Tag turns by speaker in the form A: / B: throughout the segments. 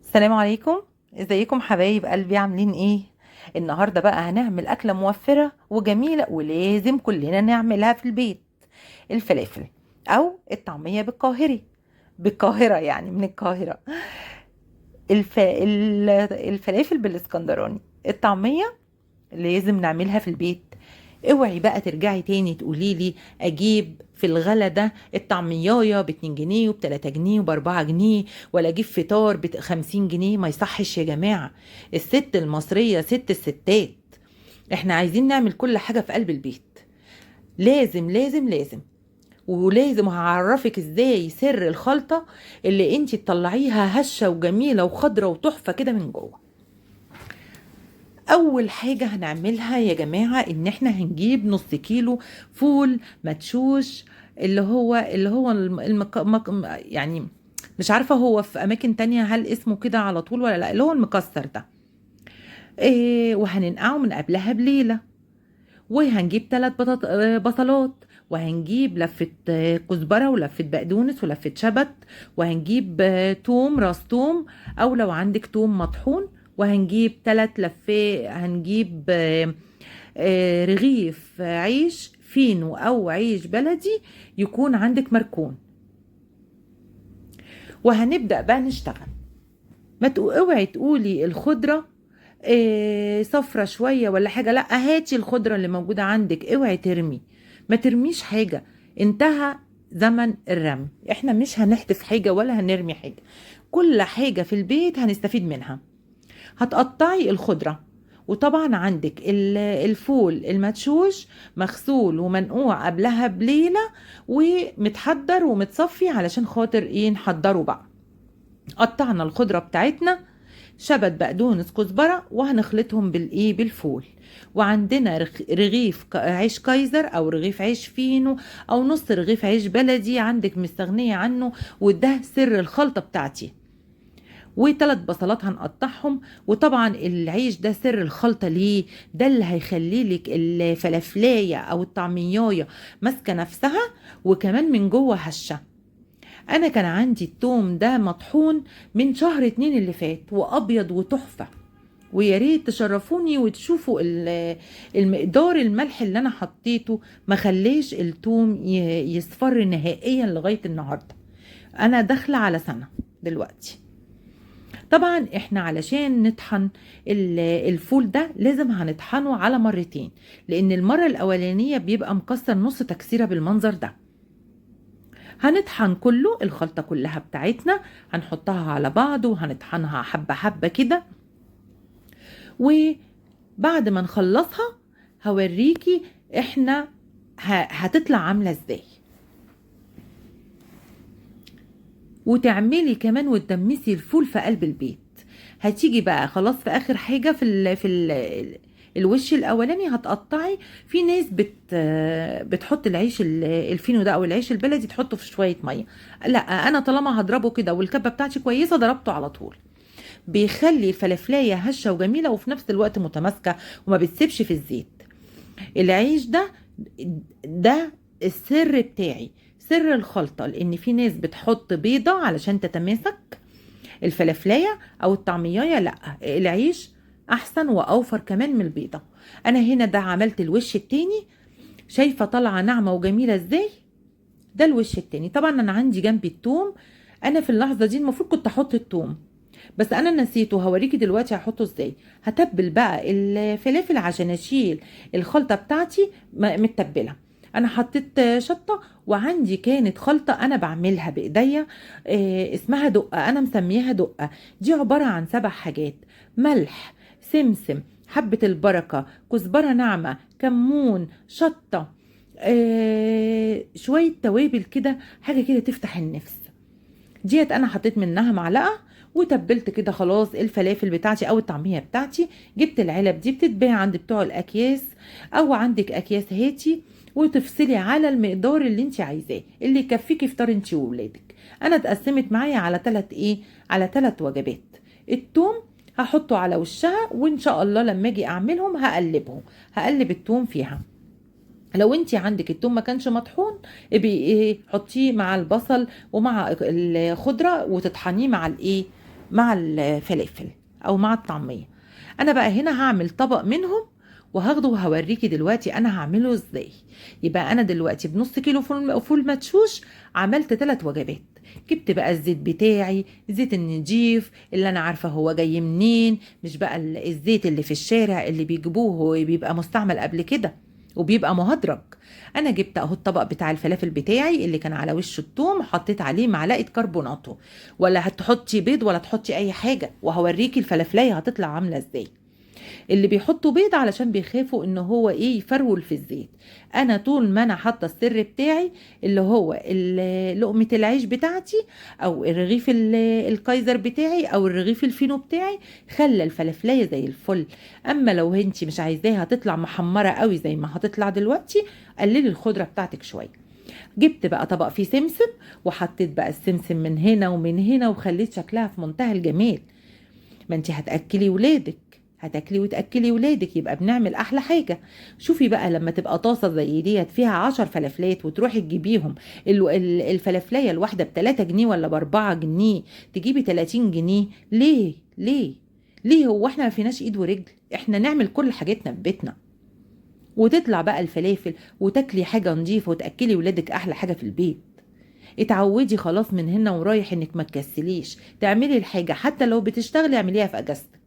A: السلام عليكم. ازيكم حبايب قلبي، عاملين ايه؟ النهارده بقى هنعمل اكله موفره وجميله ولازم كلنا نعملها في البيت. الفلافل او الطعميه بالقاهره، يعني من القاهره. الفلافل بالاسكندراني، الطعميه لازم نعملها في البيت. اوعي بقى ترجعي تاني تقولي لي اجيب في الغلا ده الطعميايه ب2 جنيه وب3 جنيه وب4 جنيه، ولا اجيب فطار ب50 جنيه. ما يصحش يا جماعه. الست المصريه ست الستات. احنا عايزين نعمل كل حاجه في قلب البيت. لازم لازم لازم. ولازم هعرفك ازاي سر الخلطه اللي انتي تطلعيها هشه وجميله وخضره وتحفه كده من جوه. اول حاجة هنعملها يا جماعة ان احنا هنجيب نص كيلو فول مدشوش، اللي هو يعني مش عارفة هو في اماكن تانية هل اسمه كده على طول ولا لا، اللي هو المكسر ده. إيه، وهننقعه من قبلها بليلة. وهنجيب 3 بصلات، وهنجيب لفة كزبرة ولفة بقدونس ولفة شبت، وهنجيب توم، راس توم، او لو عندك توم مطحون. وهنجيب 3 لفات، هنجيب رغيف عيش فينو او عيش بلدي يكون عندك مركون. وهنبدأ بقى نشتغل. ما اوعي تقولي الخضرة صفرة شوية ولا حاجة، لا هاتي الخضرة اللي موجودة عندك، اوعي ترمي. ما ترميش حاجة. انتهى زمن الرمي. احنا مش هنحتف حاجة ولا هنرمي حاجة. كل حاجة في البيت هنستفيد منها. هتقطعي الخضرة. وطبعا عندك الفول المدشوش مغسول ومنقوع قبلها بليلة ومتحضر ومتصفي علشان خاطر ايه نحضره بقى. قطعنا الخضرة بتاعتنا، شبت بقدونس كزبرة، وهنخلطهم بالايه بالفول. وعندنا رغيف عيش كايزر او رغيف عيش فينو او نص رغيف عيش بلدي عندك مستغنية عنه. وده سر الخلطة بتاعتي. و3 بصلات هنقطعهم. وطبعا العيش ده سر الخلطة ليه؟ ده اللي هيخلي لك الفلافلاية او الطعميايه ماسكة نفسها، وكمان من جوه هشة. انا كان عندي التوم ده مطحون من شهر 2 اللي فات وابيض وتحفة. ويا ريت تشرفوني وتشوفوا المقدار الملح اللي انا حطيته. ما خليش التوم يصفر نهائيا لغاية النهاردة. انا داخلة على سنة دلوقتي. طبعا احنا علشان نطحن الفول ده لازم هنطحنه على مرتين، لان المرة الاولانية بيبقى مكسر نص تكسيرة بالمنظر ده. هنطحن كله، الخلطة كلها بتاعتنا هنحطها على بعض وهنطحنها حبة حبة كده. وبعد ما نخلصها هوريكي احنا هتطلع عاملة ازاي. وتعملي كمان وتدمسي الفول في قلب البيت. هتيجي بقى خلاص في اخر حاجة الوش الاولاني هتقطعي. في ناس بتحط العيش الفينو ده او العيش البلدي تحطه في شوية مية. لا، انا طالما هضربه كده والكبة بتاعتي كويسة ضربته على طول. بيخلي الفلافلاية هشة وجميلة وفي نفس الوقت متماسكة وما بتسيبش في الزيت. العيش ده السر بتاعي، سر الخلطة. لان في ناس بتحط بيضة علشان تتماسك الفلافلاية او الطعمية. لا، العيش احسن واوفر كمان من البيضة. انا هنا ده عملت الوش التاني. شايفة طالعة ناعمة وجميلة ازاي؟ ده الوش التاني. طبعا انا عندي جنبي التوم. انا في اللحظة دي المفروض كنت احط التوم، بس انا نسيته. هوريكي دلوقتي هحطه ازاي. هتبل بقى الفلافل عشان اشيل الخلطة بتاعتي متبلة. انا حطيت شطة. وعندي كانت خلطة انا بعملها بايديا، اسمها دقة، انا مسميها دقة. دي عبارة عن 7 حاجات: ملح، سمسم، حبة البركة، كزبرة ناعمة، كمون، شطة، شوية توابل كده، حاجة كده تفتح النفس. ديت انا حطيت منها معلقه. وتبلت كده خلاص الفلافل بتاعتي او الطعميه بتاعتي. جبت العلب دي بتتباع عند بتوع الاكياس، او عندك اكياس هاتي. وتفصلي على المقدار اللي انت عايزاه اللي يكفيكي فطار انت وولادك. انا اتقسمت معايا على 3 وجبات. التوم هحطه على وشها، وان شاء الله لما اجي اعملهم هقلب التوم فيها. لو انت عندك التوم ما كانش مطحون، ابقي ايه حطيه مع البصل ومع الخضره وتطحنيه مع الايه مع الفلافل او مع الطعميه. انا بقى هنا هعمل طبق منهم وهاخده وهوريكي دلوقتي انا هعمله ازاي. يبقى انا دلوقتي بنص كيلو فول مدشوش عملت 3 وجبات. جبت بقى الزيت بتاعي، زيت النجيف اللي انا عارفه هو جاي منين، مش بقى الزيت اللي في الشارع اللي بيجيبوه هو بيبقى مستعمل قبل كده وبيبقى مهدرج. انا جبت اهو الطبق بتاع الفلافل بتاعي اللي كان على وش الثوم، حطيت عليه معلقه كربوناتو، ولا هتحطي بيض ولا تحطي اي حاجه، وهوريكي الفلافلايه هتطلع عامله ازاي. اللي بيحطوا بيض علشان بيخافوا ان هو ايه يفرول في الزيت. انا طول ما انا حاطه السر بتاعي اللي هو لقمه العيش بتاعتي او الرغيف الكايزر بتاعي او الرغيف الفينو بتاعي، خلى الفلافلايه زي الفل. اما لو انتي مش عايزاها تطلع محمره قوي زي ما هتطلع دلوقتي، قللي الخضره بتاعتك شويه. جبت بقى طبق فيه سمسم وحطيت بقى السمسم من هنا ومن هنا وخليت شكلها في منتهى الجمال. ما انتي هتاكلي ولادك، هتاكلي وتاكلي ولادك، يبقى بنعمل احلى حاجه. شوفي بقى لما تبقى طاسه زي ديت فيها 10 فلافلات وتروحي تجيبيهم، الفلافلايه الواحده ب3 جنيه ولا ب4 جنيه، تجيبي 30 جنيه. ليه ليه ليه؟ هو احنا ما فيناش ايد ورجل؟ احنا نعمل كل حاجتنا في بيتنا وتطلع بقى الفلافل وتاكلي حاجه نظيفه وتاكلي ولادك احلى حاجه في البيت. اتعودي خلاص من هنا ورايح انك ما تكسليش تعملي الحاجه، حتى لو بتشتغلي اعمليها في اجازتك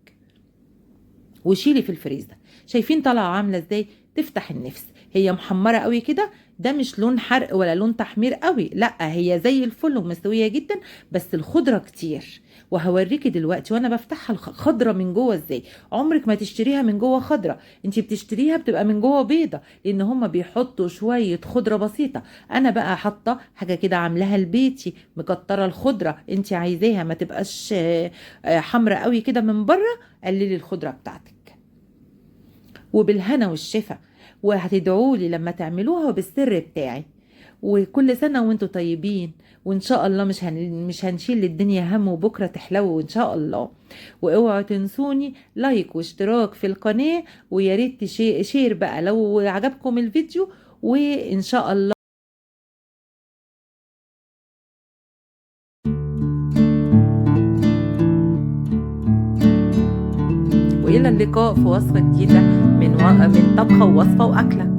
A: وشيلي في الفريزر. شايفين طالعه عامله ازاي؟ تفتح النفس. هي محمره قوي كده، ده مش لون حرق ولا لون تحمير قوي، لا هي زي الفل ومستويه جدا، بس الخضره كتير. وهوريكي دلوقتي وانا بفتحها خضره من جوه ازاي. عمرك ما تشتريها من جوه خضره، انتي بتشتريها بتبقى من جوه بيضه، لان هما بيحطوا شويه خضره بسيطه. انا بقى حاطه حاجه كده عاملاها لبيتي، مكتره الخضره، انتي عايزاها ما تبقاش حمرا قوي كده من بره، قللي الخضره بتاعتك. وبالهنا والشفا، وهتدعولي لما تعملوها وبالسر بتاعي. وكل سنة وانتوا طيبين، وان شاء الله مش هنشيل الدنيا هم، وبكرة تحلو ان شاء الله. واوعوا تنسوني لايك واشتراك في القناة، ويا ريت شير بقى لو عجبكم الفيديو، وان شاء الله. والى اللقاء في وصفة جديدة من طبخة ووصفة واكلة.